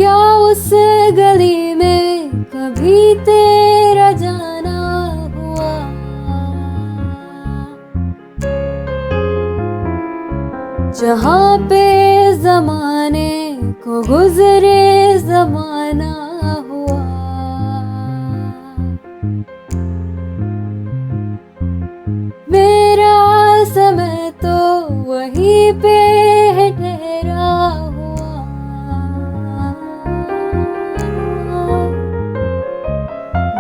क्या उस गली में कभी तेरा जाना हुआ? जहाँ पे जमाने को गुजरे जमाना हुआ। मेरा समय तो वहीं पे है ठहरा हुआ।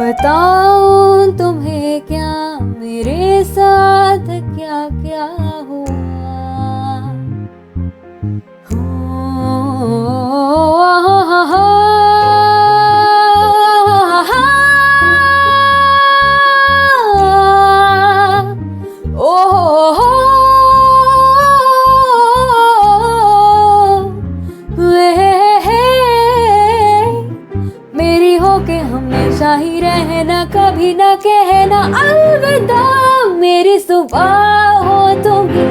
बताऊं तुम्हें क्या मेरे साथ क्या क्या हुआ? मेरी होके हमेशा ही रहना, कभी ना कहना अलविदा। मेरी सुबह हो तुम ही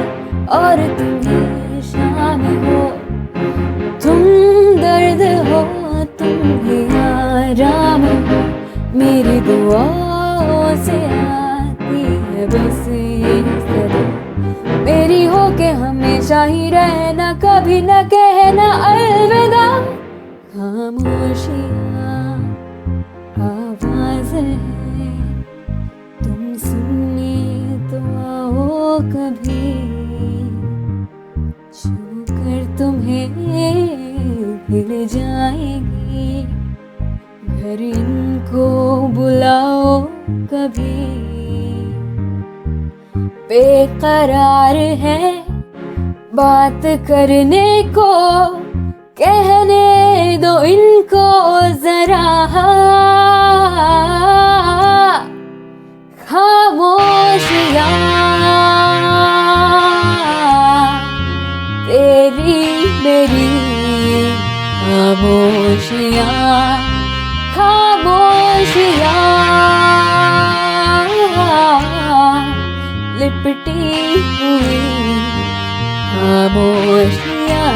और तुम ही शाम हो। तुम दर्द हो तुम ही आराम हो। मेरी दुआओं से आती है बस ये सदा। मेरी होके हमेशा ही रहना, कभी ना कहना अलविदा। खामोशियाँ आवाज़ है, तुम सुनिए तो आओ कभी। छूकर तुम्हें हिल जाएंगी, घर इनको बुलाओ कभी। बेकरार है बात करने को, कहने दो इनको जरा। खामोशियाँ तेरी मेरी खामोशियाँ, खामोशियाँ लिपटी हुई खामोशियाँ।